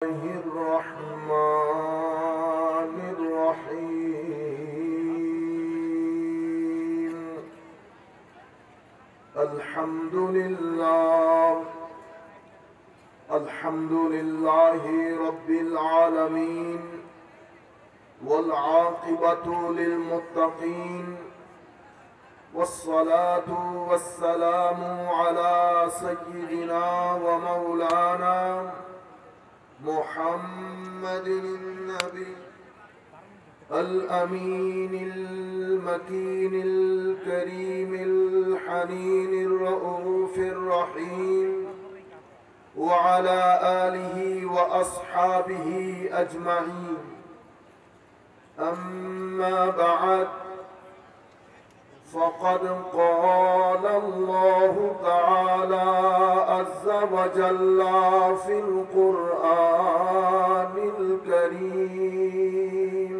الرحمن الرحيم. الحمد لله رب العالمين، والعاقبة للمتقين، والصلاة والسلام على سيدنا ومولانا محمد النبي الأمين المكين الكريم الحنين الرؤوف الرحيم، وعلى آله وأصحابه أجمعين. أما بعد، فقد قال الله تعالى عز وجل في القرآن الكريم: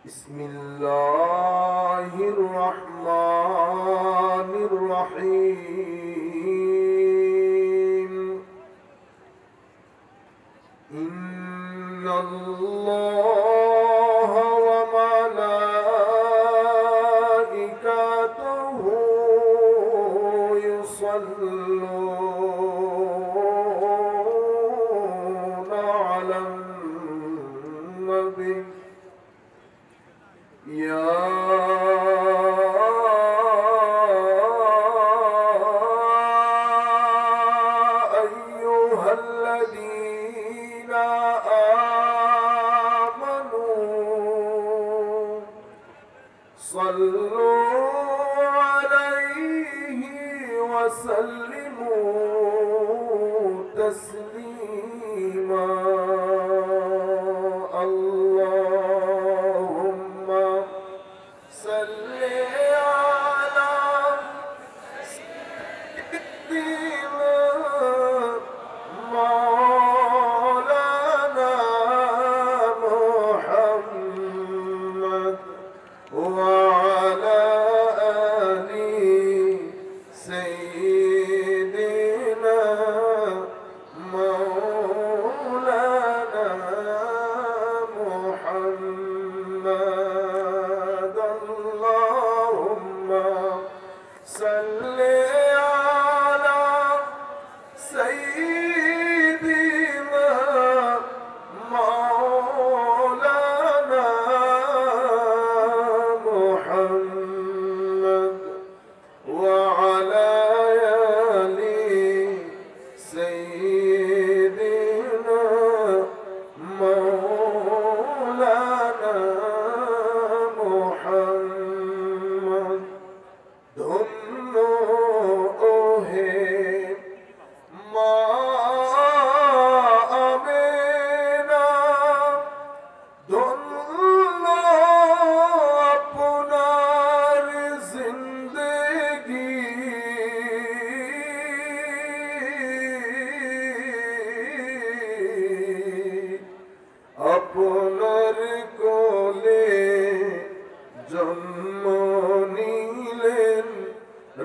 بسم الله الرحمن الرحيم. إن الله وملائكته يصلون على النبي يا أيها الذين آمنوا صلوا عليه وسلموا تسليما. اللهم صل على سيدنا مولانا محمد وعلى آل سيدنا مولانا محمد. اللهم صل على سيدنا مولانا محمد وعلى آل سيدنا مولانا محمد. دنو ہے ماں آمینہ، دنو اپنار زندگی আপনার কোলে জন্ম নিলেন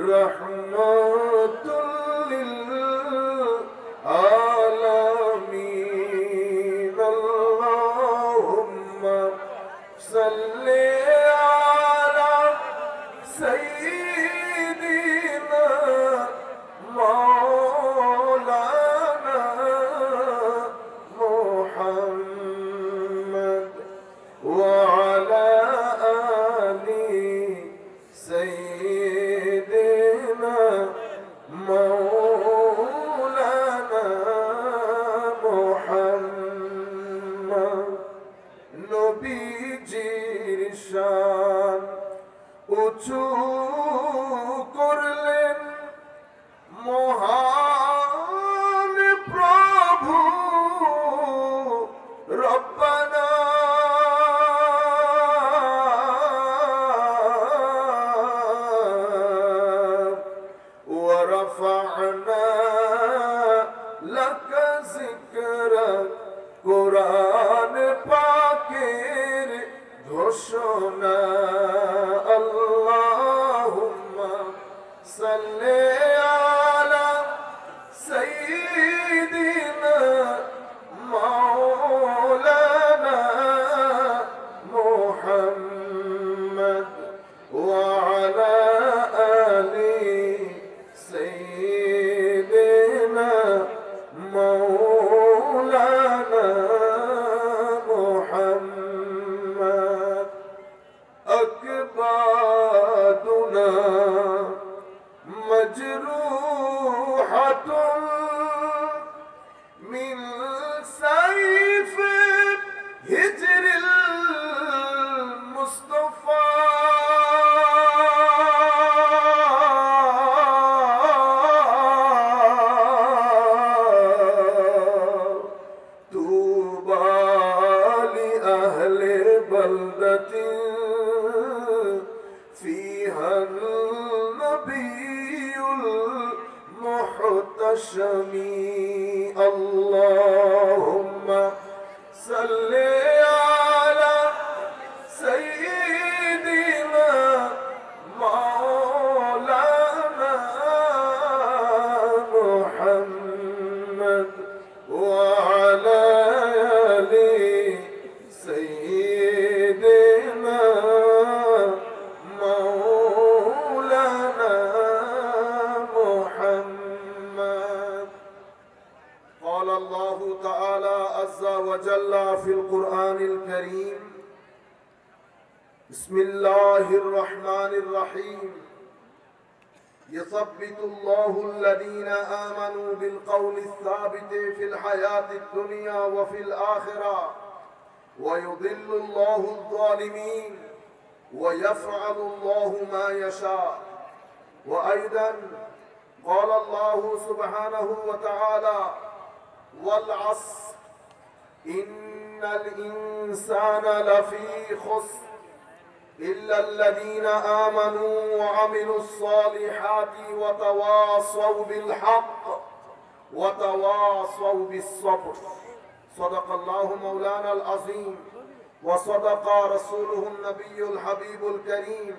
রহমতুল লিল আলামিন। আল্লাহুম্মা সাল্লি আলা সাইয়্যিদিনা মাওলানা محمد وعلى آل سيدنا مولانا محمد। নবীজির শান উঁচু করলেন মহান প্রভু রব্বানা। ورفعنا لك ذكرك কোরআন পাকের ঘোষণা। আল্লাহুম্মা সাল্লি আলা সাইয়্যিদিনা اللهم صل على سيدنا مولانا محمد وعلى آل سيدنا مولانا محمد. قال الله تعالى عز وجل في القرآن الكريم: بسم الله الرحمن الرحيم. يثبت الله الذين آمنوا بالقول الثابت في الحياة الدنيا وفي الآخرة ويضل الله الظالمين ويفعل الله ما يشاء. وأيضا قال الله سبحانه وتعالى: والعصر إن الإنسان لفي خسر إلا الذين آمنوا وعملوا الصالحات وتواصوا بالحق وتواصوا بالصبر. صدق الله مولانا العظيم وصدق رسوله النبي الحبيب الكريم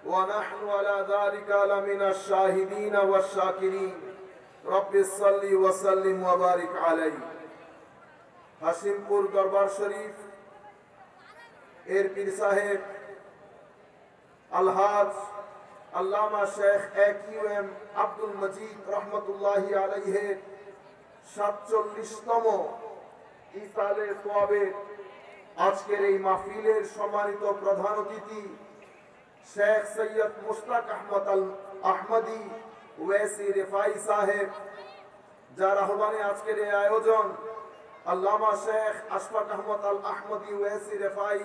ونحن على ذلك لمن الشاهدين والشاكرين. رب صل وسلم وبارك عليه. হাশিমপুর দরবার শরীফ এর পীর সাহেব আলহাজ আল্লামা শেখ একিউএম আব্দুল মজিদ রহমতুল্লাহি আলাইহির 47তম ইসালে সোয়াবের আজকের এই মাহফিলের সম্মানিত প্রধান অতিথি শেখ সৈয়দ মুশতাক আহমদ আল আহমদি ওয়েসি রেফাই সাহেব, যার আহ্বানে আজকের এই আয়োজন আল্লামা শেখ আশফাক আহমদ আল আহমদি ওয়েসি রেফাই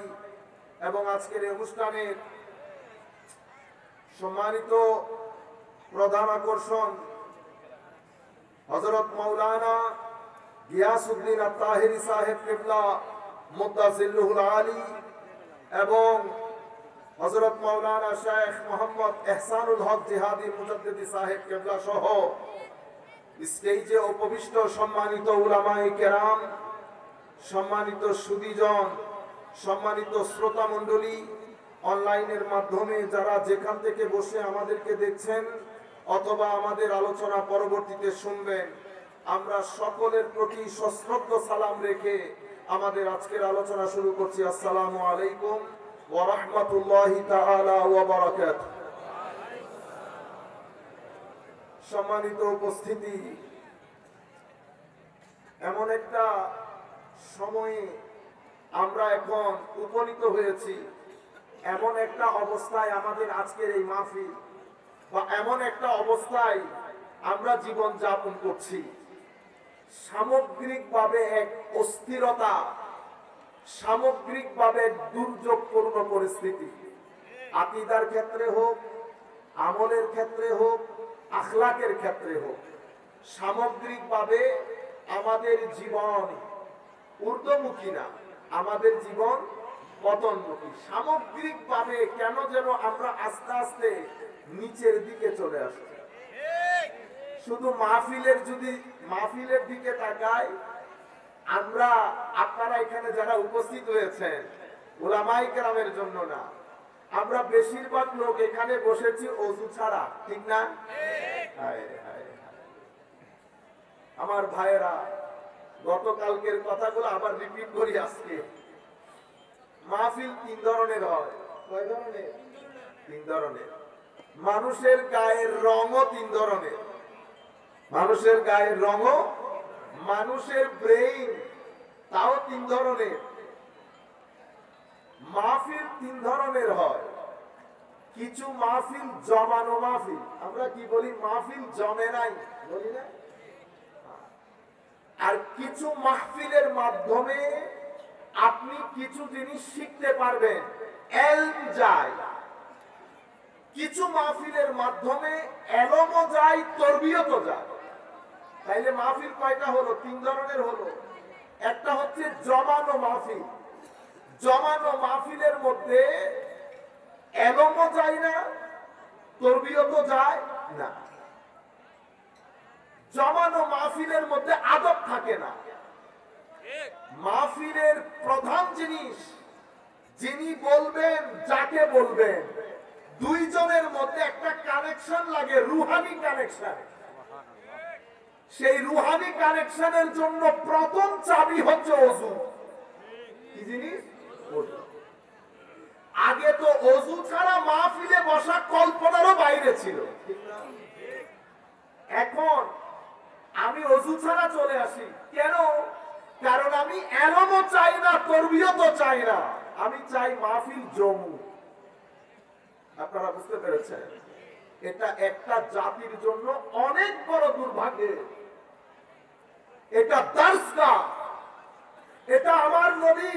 এবং আজকের এই অনুষ্ঠানের সম্মানিত প্রধান আকর্ষণ হযরত মাওলানা গিয়াসউদ্দিন আত-তাহিরি সাহেব কিবলা মুদ্দাজিল্লুহুল আলী এবং হযরত মাওলানা শেখ মোহাম্মদ ইহসানুল হক জিহাদি মুজাদ্দিদি সাহেব কিবলা সহ স্টেজে উপবিষ্ট সম্মানিত উলামায়ে কেরাম, সম্মানিত সুধীজন, সম্মানিত শ্রোতা মণ্ডলী, অনলাইনের মাধ্যমে যারা যেখান থেকে বসে আমাদেরকে দেখছেন অথবা আমাদের আলোচনা পরবর্তীতে শুনবেন, আমরা সকলের প্রতি সশ্রদ্ধ সালাম রেখে আমাদের আজকের আলোচনা শুরু করছি। আসসালামু আলাইকুম ওয়া রাহমাতুল্লাহি তাআলা ওয়া বারাকাতুহু। সম্মানিত উপস্থিতি, এমন একটা সময়ে আমরা এখন উপনীত হয়েছি, এমন একটা অবস্থায় আমাদের আজকের এই মাহফিল বা এমন একটা অবস্থায় আমরা জীবন যাপন করছি। সামগ্রিকভাবে এক অস্থিরতা, সামগ্রিকভাবে দুর্যোগপূর্ণ পরিস্থিতি, আকীদার ক্ষেত্রে হোক, আমলের ক্ষেত্রে হোক, আখলাকের ক্ষেত্রে হোক, সামগ্রিকভাবে আমাদের জীবন ঊর্ধ্বমুখী না, আমাদের জীবন পতনমুখী। সামগ্রিকভাবে কেন যেন আমরা আস্তে আস্তে নিচের দিকে চলে আসছি। শুধু মাহফিলের দিকে তাকাই আমরা, আপনারা এখানে যারা উপস্থিত হয়েছেন উলামায়ে কেরামের জন্য না, আমরা বেশিরভাগ লোক এখানে বসেছি ওযু ছাড়া, ঠিক না? আমার ভাইয়েরা, গতকালকের কথাগুলো আবার রিপিট করি আজকে। মাহফিল 3 ধরনের হয়। কয় ধরনের? 3 ধরনের। মানুষের গায়ের রঙও 3 ধরনের। মানুষের গায়ের রঙও, মানুষের ব্রেইন তাও 3 ধরনের। মাহফিল 3 ধরনের হয়। কিছু মাহফিল জমানো মাহফিল, আমরা কি বলি? মাহফিল জমে নাই, বলি না? আর কিছু মাহফিলের মাধ্যমে আপনি কিছু জিনিস শিখতে পারবেন, এলম যায়। কিছু মাহফিলের মাধ্যমে এলমও যায়, তরবিয়তও যায়। তাইলে মাহফিল কয়টা হলো? 3 ধরনের হলো। একটা হচ্ছে জমানো মাহফিল। জমানো মাহফিলের মধ্যে এলমও যায় না, তরবিয়তও যায় না। জমানো মাহফিলের মধ্যে আদব থাকে না। মাহফিলের প্রধান জিনিস যিনি বলবেন, যাকে বলবেন, দুইজনের মধ্যে একটা কানেকশন লাগে, রুহানি কানেকশন। সেই রুহানি কানেকশনের জন্য প্রথম চাবি হচ্ছে ওযু। কি জিনিস? ওযু। আগে তো ওযু ছাড়া মাহফিলে বসা কল্পনারও বাইরে ছিল। এখন আমি ওযু ছাড়া চলে আসি কেন? কারণ আমি এলমও চাই না, তরবিয়তও চাই না, আমি চাই মাহফিল জমু। আপনারা বুঝতে পেরেছেন? এটা একটা জাতির জন্য অনেক বড় দুর্ভাগ্য। এটা দার্সগাহ, এটা আমার নবী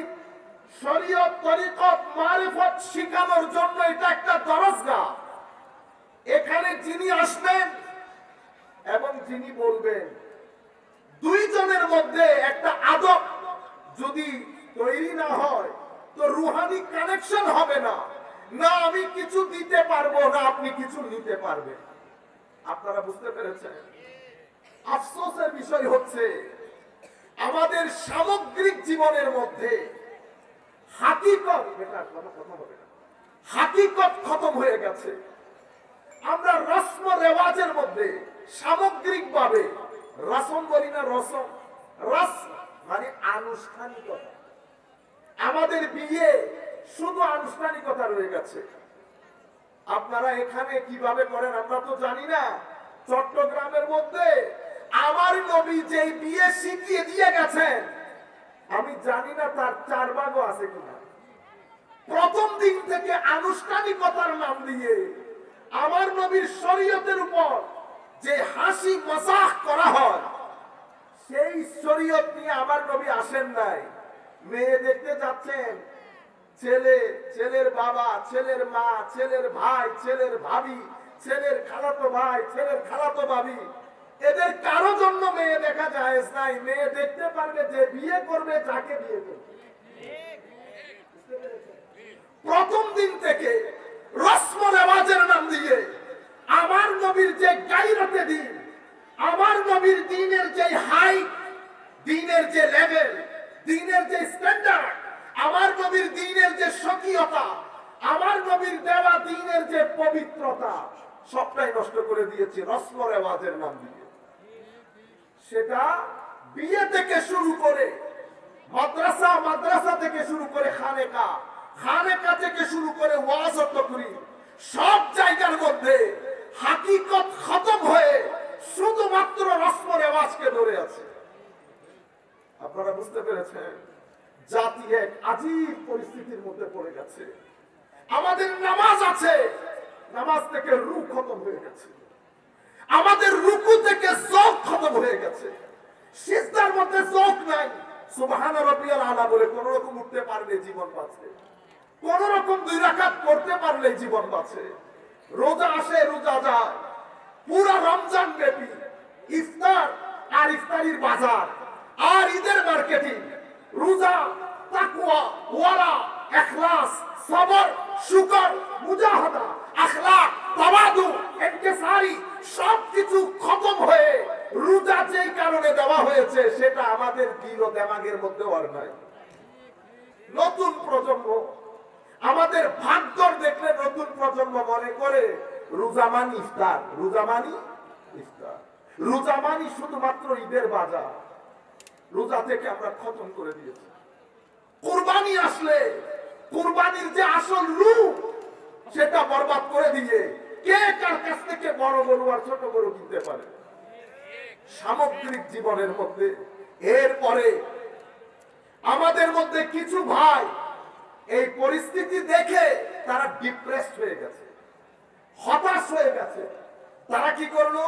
শরীয়ত, তরিকত, মারিফত শিখানোর জন্য এটা একটা দরজগাহ। এখানে যিনি আসবেন এবং যিনি বলবেন, দুইজনের মধ্যে একটা আদব যদি তৈরি না হয় তো রুহানি কানেকশন হবে না। না আমি কিছু দিতে পারবো, না আপনি কিছু নিতে পারবেন। আপনারা বুঝতে পেরেছেন? আফসোসের বিষয় হচ্ছে আমাদের সামগ্রিক জীবনের মধ্যে হাকিকত, হাকিকত খতম হয়ে গেছে। আমরা রসম রেওয়াজের মধ্যে সামগ্রিক ভাবে, রসম বলি না, রসম, রস মানে আনুষ্ঠানিকতা। আমাদের বিয়ে শুধু আনুষ্ঠানিকতা রয়ে গেছে। আপনারা এখানে কিভাবে করেন আমরা তো জানি না। চট্টগ্রামের মধ্যে আমার নবী যে বিয়ে শিখিয়ে দিয়ে গেছেন, আমি জানি না তার 4 ভাগও আছে কিনা। প্রথম দিন থেকে আনুষ্ঠানিকতার নাম দিয়ে আমার নবীর শরীয়তের উপর যে হাসি মজাক করা হয়, সেই শরীয়ত নিয়ে আমার নবী আসেন নাই। মেয়ে দেখতে যাচ্ছেন, ছেলে, ছেলের বাবা, ছেলের মা, ছেলের ভাই, ছেলের ভাবি, ছেলের খালাতো ভাই, ছেলের খালাতো ভাবি, এদের কারো জন্য মেয়ে দেখা যায় নাই। মেয়ে দেখতে পারবে যে বিয়ে করবে, যাকে বিয়ে করবে। প্রথম দিন থেকে রসম রেওয়াজের নাম দিয়ে আমার নবীর যে গায়রতে দিন, আমার নবীর দ্বীনের যে হাই, দ্বীনের যে লেভেল, দ্বীনের যে স্ট্যান্ডার্ড, আমার নবীর দ্বীনের যে স্বকীয়তা, আমার নবীর দেওয়া দ্বীনের যে পবিত্রতা, সবটাই নষ্ট করে দিয়েছে রসম রেওয়াজের নাম দিয়ে। সেটা বিয়ে থেকে শুরু করে মাদ্রাসা, মাদ্রাসা থেকে শুরু করে খানেকা, খানেকা থেকে শুরু করে ওয়াজ ও তাকরীর, সব জায়গার মধ্যে হাকিকত খতম হয়ে শুধুমাত্র রসম রেওয়াজকে ধরে আছে। আপনারা বুঝতে পেরেছেন? জাতি এক আজীব পরিস্থিতির মধ্যে পড়ে গেছে। আমাদের নামাজ আছে, নামাজ থেকে রূহ খতম হয়ে গেছে। আমাদের রুকু থেকে যৌক খতম হয়ে গেছে। সিজদার মধ্যে যৌক নাই। সুবহান রাব্বিয়াল আলা বলে কোন রকম উঠতে পারলে জীবন বাঁচে, কোন রকম 2 রাকাত পড়তে পারলে জীবন বাঁচে। রোজা আসে, রোজা যায়, পুরা রমজান ব্যাপী ইফতার আর ইফতারির বাজার আর ঈদের মার্কেটিং, রোজা, তাকওয়া, ওয়ারা, ইখলাস, সবর, শুকর, মুজাহাদা, আখলাক, তাওয়াদু, ইনকিসারি সবকিছু খতম হয়ে রোজা যেই কারণে দেওয়া হয়েছে সেটা আমাদের দিল ও দিমাগের মধ্যে আর নাই। নতুন প্রজন্ম, আমাদের ভাগ্যর দেখলে নতুন প্রজন্ম মনে করে রোজা মানি ইফতার, রোজা মানি ইফতার, রোজা মানি শুধুমাত্র ঈদের বাজার। রোজা থেকে আমরা খতম করে দিয়েছি। কুরবানি আসলে কুরবানির যে আসল রূপ সেটা বরবাদ করে দিয়ে কে কার কাছ থেকে বড় গরু আর ছোট গরু কিনতে পারে। সামগ্রিক জীবনের মধ্যে এরপরে আমাদের মধ্যে কিছু ভাই এই পরিস্থিতি দেখে তারা ডিপ্রেসড হয়ে গেছে, হতাশ হয়ে গেছে। তারা কি করলো?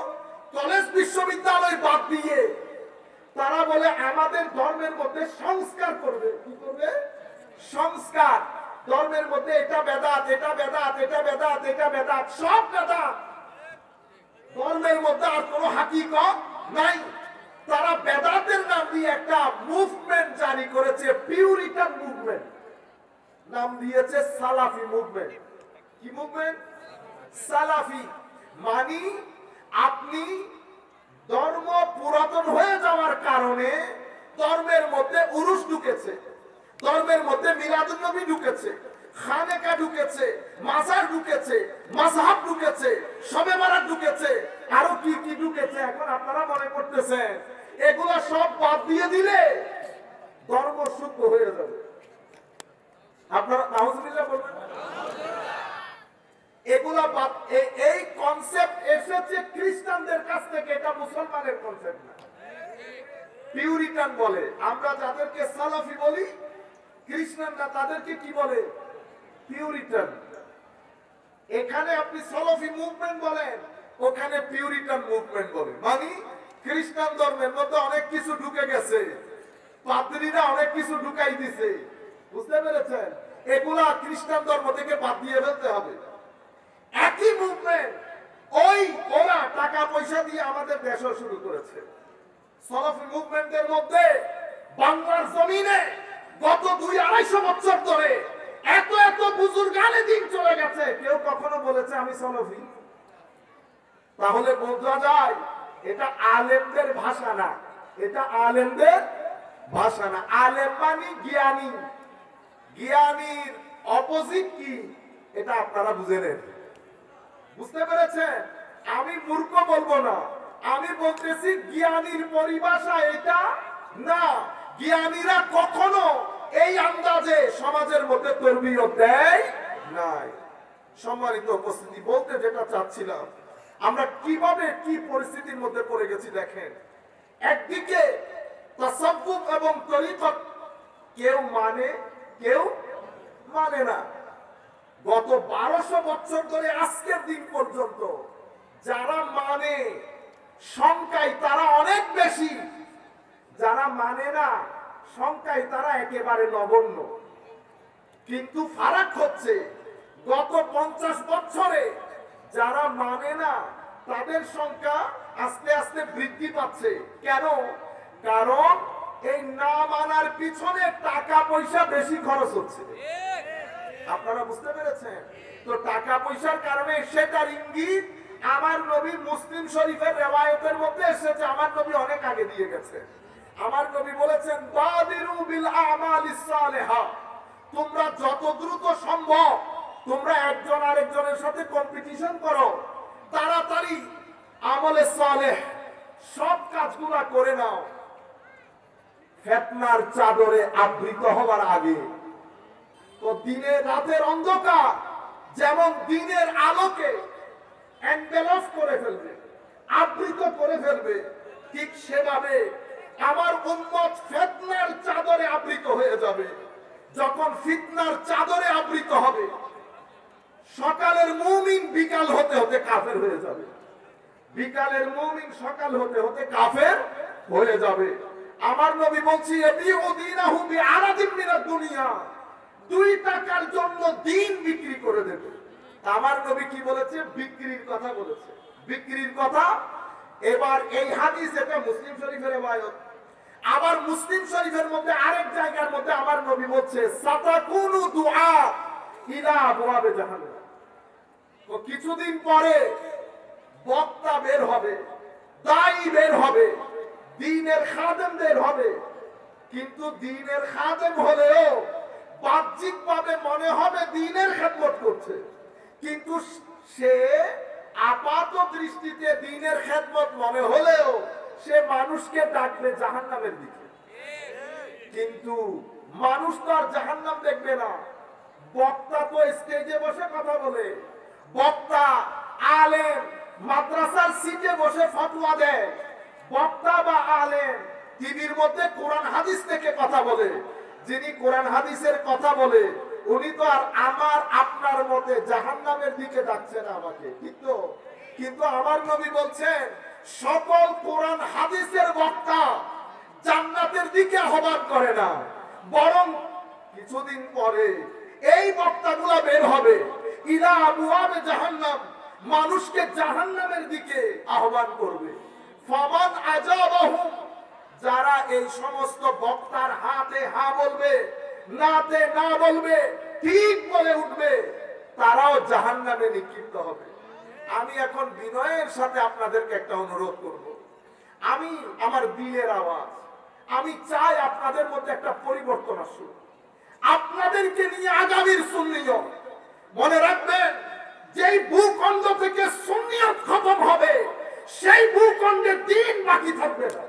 কলেজ বিশ্ববিদ্যালয় বাদ দিয়ে তারা বলে আমাদের ধর্মের মধ্যে সংস্কার করবে। কি করবে? সংস্কার। ধর্মের মধ্যে এটা বেদাত, এটা বেদাত, এটা বেদাত, এটা বেদাত, সব বেদাত। ধর্মের মধ্যে আর কোনো হাকিকত নাই। তারা বেদাতের নাম দিয়ে একটা মুভমেন্ট জারি করেছে, পিউরিটান মুভমেন্ট। নাম দিয়েছে সালাফি মুভমেন্ট। কি মুভমেন্ট? সালাফি। মানে আপনি ধর্ম পুরাতন হয়ে যাওয়ার কারণে ধর্মের মধ্যে উরুস ঢুকেছে, ধর্মের মধ্যে মিলাদুন নবী ঢুকেছে, খানেকা ঢুকেছে, মাজার ঢুকেছে, মাযহাব ঢুকেছে, শবে বরাত ঢুকেছে, আরো কি কি ঢুকেছে এখন আপনারা মনে করতেছেন এগুলা সব বাদ দিয়ে দিলে ধর্ম শুদ্ধ হয়ে যাবে। আপনারা নাউজুবিল্লাহ বলবেন। এগুলা বাদ, এই কনসেপ্ট এসেছে খ্রিস্টানদের কাছ থেকে, এটা মুসলমানের কনসেপ্ট না। পিউরিটান বলে, আমরা যাদেরকে সালাফি বলি, খ্রিস্টানরা তাদেরকে কি বলে? পিউরিটান। এখানে আপনি সালাফি মুভমেন্ট বলেন, ওখানে পিউরিটান মুভমেন্ট বলে। মানে খ্রিস্টান ধর্মের মধ্যে অনেক কিছু ঢুকে গেছে, পাদ্রীরা অনেক কিছু ঢুকাই দিছে, বুঝতে পেরেছেন? এগুলা খ্রিস্টান ধর্ম থেকে বাদ দিয়ে ফেলতে হবে। একই মুভমেন্ট ওরা টাকা পয়সা দিয়ে আমাদের দেশও শুরু করেছে। সালাফি মুভমেন্টের মধ্যে বাংলার জমিনে গত 200-250 বছর ধরে এত এত বুজুর্গ আলে দিন চলে গেছে, কেউ কখনো বলেছে আমি সালাফি? তাহলে বোঝা যায় এটা আলেমদের ভাষা না, এটা আলেমদের ভাষা না। আলেম মানে জ্ঞানী, জ্ঞানীর অপোজিট কি এটা আপনারা বুঝে নেন, বুঝতে পেরেছেন? আমি মূর্খ বলবো না, আমি বলতেছি জ্ঞানীর পরিভাষা এটা না। জ্ঞানীরা কখনো এই আন্দাজে সমাজের মধ্যে তরবিয়ত দেয় নাই। সম্মানিত উপস্থিতি, বলতে যেটা চাচ্ছিলাম, আমরা কিভাবে কি পরিস্থিতির মধ্যে পড়ে গেছি দেখেন। একদিকে তাসাব্বুফ এবং তরিকত কেউ মানে, কেউ মানে না। গত 1200 বছর ধরে আজকের দিন পর্যন্ত যারা মানে সংখ্যায় তারা অনেক বেশি, যারা মানে না সংখ্যায় তারা একেবারে নগণ্য। কিন্তু ফারাক হচ্ছে গত 50 বছরে যারা মানে না তাদের সংখ্যা আস্তে আস্তে বৃদ্ধি পাচ্ছে। কেন? কারণ এই না মানার পিছনে টাকা পয়সা বেশি খরচ হচ্ছে। আপনারা বুঝতে পেরেছেন তো? টাকা পয়সার কারণে সেটার ইঙ্গিত আমার নবী মুসলিম শরীফের রিওয়ায়াতের মধ্যে এসেছে। আমার নবী অনেক আগে দিয়ে গেছে। আমার নবী বলেছেন, বাদিরু বিল আমালিস সালিহা, তোমরা যত দ্রুত সম্ভব তোমরা একজন আরেকজনের সাথে কম্পিটিশন করো, তাড়াতাড়ি আমলে সালেহ সব কাজগুলা করে নাও ফিতনার চাদরে আবৃত হওয়ার আগে। তো দিনের রাতের অন্ধকার যেমন দিনের আলোকে এনভেলপ করে ফেলবে, আবৃত করে ফেলবে, ঠিক সেভাবে আমার উম্মত ফিতনার চাদরে আবৃত হয়ে যাবে। যখন ফিতনার চাদরে আবৃত হবে, সকালের মুমিন বিকাল হতে হতে কাফের হয়ে যাবে, বিকালের মুমিন সকাল হতে হতে কাফের হয়ে যাবে। আমার নবী বলছি, বিউদিনাহু বিআরাদিন মিনাদ দুনিয়া, 2 টাকার জন্য দিন বিক্রি করে দেবে। আমার নবী কি বলেছে? বিক্রির কথা বলেছে, বিক্রির কথা। এবার এই হাদিস, এটা মুসলিম শরীফের রিওয়ায়াত। আবার মুসলিম শরীফের মধ্যে আরেক জায়গার মধ্যে আমার নবী বলছে, সাতাকুনু দুআ ইলা আবওয়াবে জাহান্নাম। তো কিছুদিন পরে বক্তা বের হবে, দায়ী বের হবে, দ্বীনের খাদেম বের হবে। কিন্তু দ্বীনের খাদেম হলেও বাহ্যিকভাবে মনে হবে দ্বীনের খেদমত করছে, কিন্তু সে আপাত দৃষ্টিতে দ্বীনের খেদমত মনে হলেও সে মানুষকে ডাকবে জাহান্নামের দিকে। কিন্তু মানুষ তো আর জাহান্নাম দেখবে না। বক্তা তো স্টেজে বসে কথা বলে, বক্তা আলেম মাদ্রাসার সিটে বসে ফতোয়া দেয়, বক্তা বা আলেম টিভির মধ্যে কোরআন হাদিস থেকে কথা বলে। যিনি কোরআন হাদিসের কথা বলে উনি তো আর আমার আপনার মতে জাহান্নামের দিকে যাচ্ছে না আমাকে, ঠিক তো? কিন্তু আমার নবী বলছেন, সকল কোরআন হাদিসের বক্তা জান্নাতের দিকে আহ্বান করে না, বরং কিছুদিন পরে এই বক্তাগুলা বের হবে ইলা আবওয়াবে জাহান্নাম, মানুষকে জাহান্নামের দিকে আহ্বান করবে। ফামান আজাবাহু, যারা এই সমস্ত বক্তার হাতে হা বলবে, নাতে না বলবে, ঠিক বলে উঠবে, তারাও জাহান্নামে নিক্ষিপ্ত হবে। আমি এখন বিনয়ের সাথে আপনাদেরকে একটা অনুরোধ করব, আমি আমার দিলের আওয়াজ, আমি চাই আপনাদের মধ্যে একটা পরিবর্তন আসুক, আপনাদেরকে নিয়ে আগামীর সুন্নিয়ত। মনে রাখবেন, যেই ভূখণ্ড থেকে সুন্নিয়ত খতম হবে সেই ভূখণ্ডে দিন বাকি থাকবে না।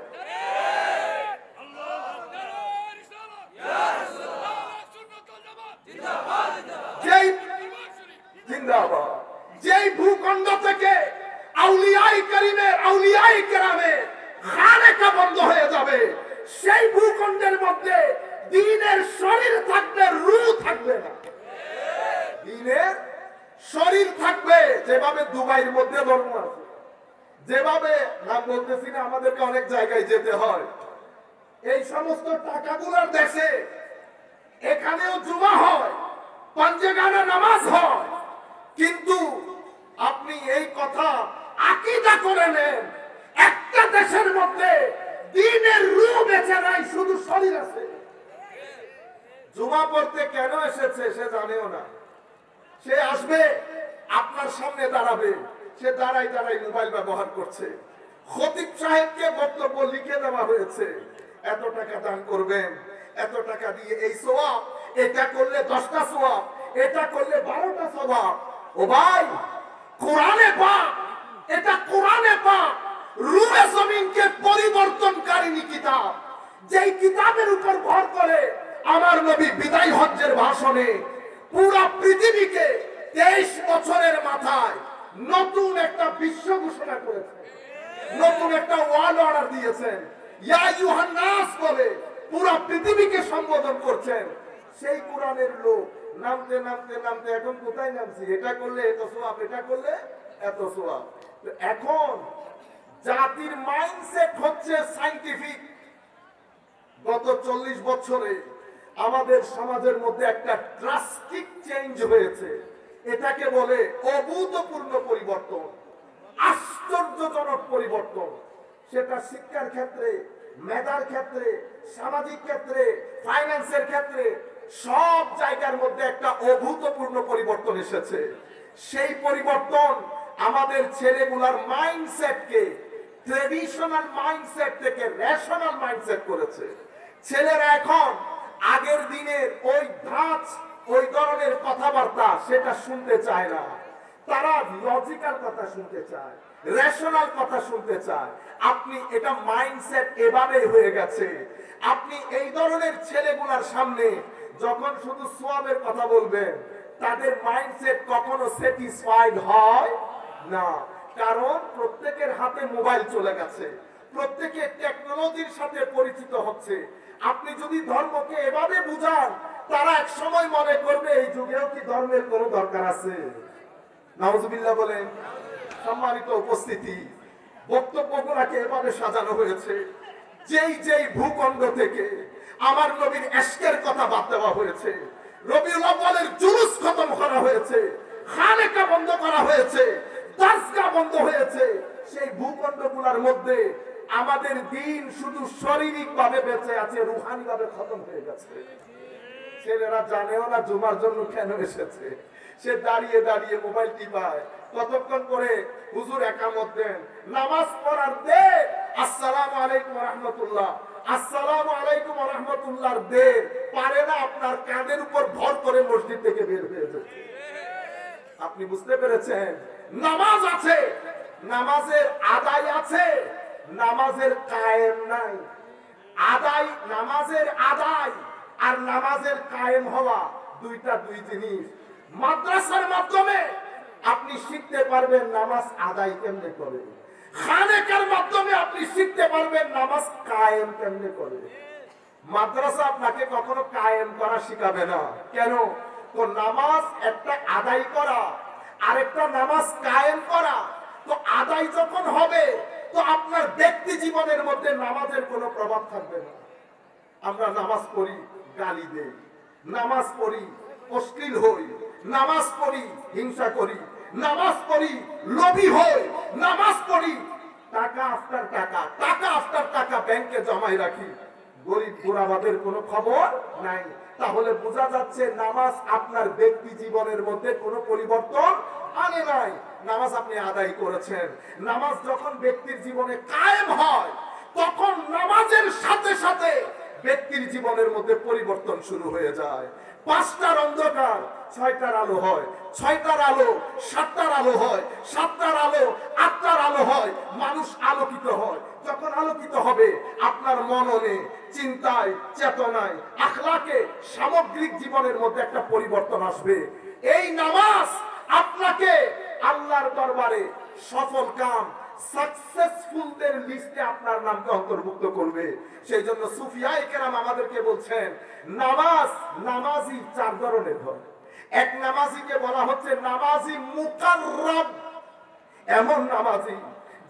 যেই ভূখণ্ড থেকে আউলিয়ায়ে কারিমের আউলিয়ায়ে কেরামের খানেকা বন্ধ হয়ে যাবে সেই ভূখণ্ডের মধ্যে দ্বীনের শরীর থাকবে, রূহ থাকবে না। দ্বীনের শরীর থাকবে, যেভাবে দুবাইয়ের মধ্যে ধর্ম আছে, যেভাবে নাম বলতেছি না, আমাদেরকে অনেক জায়গায় যেতে হয়, এই সমস্ত টাকাগুলোর দেশে এখানেও জুমা হয়, পাঞ্জেগানা নামাজ হয়, কিন্তু আপনি এই কথা আকীদা করে নেন, একটা দেশের মধ্যে দ্বীনের রূহ বেঁচে নাই, শুধু শরীর আছে। জুমা পড়তে কেন এসেছে সে জানেও না। সে আসবে, আপনার সামনে দাঁড়াবে, সে দাঁড়াই দাঁড়াই মোবাইল ব্যবহার করছে। খতিব সাহেবকে বক্তব্য লিখে দেওয়া হয়েছে, এত টাকা দান করবেন, এত টাকা দিয়ে এই সওয়াব, এটা করলে 10টা সওয়াব, এটা করলে 12টা সওয়াব। ও ভাই, কোরআনে পাক, এটা কোরআনে পাক রূহে জমিনকে পরিবর্তনকারী কিতাব, যেই কিতাবের উপর ভর করে আমার নবী বিদায় হজ্জের ভাষণে পুরো পৃথিবীকে 23 বছরের মাথায় নতুন একটা বিশ্ব ঘোষণা করেছেন, নতুন একটা ওয়ার্ল্ড অর্ডার দিয়েছেন। ইয়া আইয়ুহান নাস বলে পুরো পৃথিবীকে সম্বোধন করছেন। সেই কোরআনের লোক নামতে নামতে নামতে এখন কোথায় নামছি? এটা করলে এত সওয়াব, এটা করলে এত সওয়াব। এখন জাতির মাইন্ডসেট হচ্ছে সায়েন্টিফিক। গত 40 বছরে আমাদের সমাজের মধ্যে একটা ড্রাস্টিক চেঞ্জ হয়েছে। এটাকে বলে অভূতপূর্ণ পরিবর্তন, আশ্চর্যজনক পরিবর্তন। সেটা শিক্ষার ক্ষেত্রে, মেধার ক্ষেত্রে, সামাজিক ক্ষেত্রে, ফাইন্যান্সের ক্ষেত্রে, সব জায়গার মধ্যে একটা অভূতপূর্ণ পরিবর্তন এসেছে। সেই পরিবর্তন আমাদের ছেলেগুলার মাইন্ডসেটকে ট্রেডিশনাল মাইন্ডসেট থেকে রেশনাল মাইন্ডসেট করেছে। ছেলেরা এখন আগের দিনের ওই ধাঁচ, ওই ধরনের কথাবার্তা সেটা শুনতে চায় না। তারা লজিক্যাল কথা শুনতে চায়, রেশনাল কথা শুনতে চায়। আপনি এটা মাইন্ডসেট এভাবে হয়ে গেছে। আপনি এই ধরনের ছেলেগুলার সামনে যখন শুধু সওয়াবের কথা বলবেন, তাদের মাইন্ডসেট কখনো স্যাটিসফাইড হয় না। কারণ প্রত্যেকের হাতে মোবাইল চলে গেছে, প্রত্যেকে টেকনোলজির সাথে পরিচিত হচ্ছে। আপনি যদি ধর্মকে এভাবে বুঝান, তারা এক সময় মনে করবে এই যুগেও কি ধর্মের কোনো দরকার আছে? নাউজুবিল্লাহ বলেন। সম্মানিত উপস্থিতি, বক্তব্যগুলোকে এভাবে সাজানো হয়েছে, যেই যেই ভূখণ্ড থেকে আমার নবীর ইশকের কথা বাদ দেওয়া হয়েছে, রবিউল আউয়ালের জুলুস খতম করা হয়েছে, খানেকা বন্ধ করা হয়েছে, দরজা বন্ধ হয়েছে, সেই ভূখণ্ডগুলোর মধ্যে আমাদের দিন শুধু শারীরিক ভাবে বেঁচে আছে, রুহানি ভাবে খতম হয়ে গেছে। ছেলেরা জানেও না জুমার জন্য কেন এসেছে। সে দাঁড়িয়ে দাঁড়িয়ে মোবাইল টিপায়, কতক্ষণ করে হুজুর একামত দেন, নামাজ পড়ার দে, আসসালামু আলাইকুম ওয়া রাহমাতুল্লাহ, আসসালামু আলাইকুম ওয়া রাহমাতুল্লাহর দে পারে না আপনার কাঁধের উপর ভর করে মসজিদ থেকে বের হয়ে যেতে। আপনি বুঝতে পেরেছেন? নামাজ আছে, নামাজের আদায় আছে, নামাজের কায়েম নাই। আদায়, নামাজের আদায় আর নামাজের কায়েম হওয়া দুইটা দুই জিনিস। মাদ্রাসার মাধ্যমে আপনি শিখতে পারবেন নামাজ আদায় কেমনে করে, খানেকার মাধ্যমে আপনি শিখতে পারবেন নামাজ কায়েম কেমনে করে। মাদ্রাসা আপনাকে কখনো কায়েম করা শিখাবে না। কেন? তো নামাজ একটা আদায় করা, আরেকটা নামাজ কায়েম করা। তো আদায় যখন হবে, তো আপনার ব্যক্তি জীবনের মধ্যে নামাজের কোনো প্রভাব থাকবে না। আমরা নামাজ পড়ি, গালি দেই, নামাজ পড়ি, অশ্লীল হই, নামাজ পড়ি, হিংসা করি, নামাজ পড়ি, লোভী হই, নামাজ পড়ি, টাকা আফটার টাকা, টাকা আফটার টাকা ব্যাংকে জমাই রাখি, গরিব গোরাবাদের কোনো খবর নাই। তাহলে বোঝা যাচ্ছে নামাজ আপনার ব্যক্তি জীবনের মধ্যে কোনো পরিবর্তন আনে নাই। নামাজ আপনি আদায় করেছেন। নামাজ যখন ব্যক্তির জীবনে কায়েম হয়, তখন নামাজের সাথে সাথে ব্যক্তির জীবনের মধ্যে পরিবর্তন শুরু হয়ে যায়। 5টার অন্ধকার 6টার আলো হয়, 6টার আলো 7টার আলো হয়, 7টার আলো 8টার আলো হয়, মানুষ আলোকিত হয়। যখন আলোকিত হবে আপনার মননে, চিন্তায়, চেতনায়, আখলাকে, সামগ্রিক জীবনের মধ্যে একটা পরিবর্তন আসবে। এই নামাজ আপনাকে আল্লাহর দরবারে সফল কাম, সাকসেসফুলদের লিস্টে আপনার নামকে অন্তর্ভুক্ত করবে। সেই জন্য সুফিয়ায়ে কেরাম আমাদেরকে বলছেন নামাজি 4 ধরনের হয়। এক নামাজিকে বলা হচ্ছে নামাজি মুকাররাব, এমন নামাজি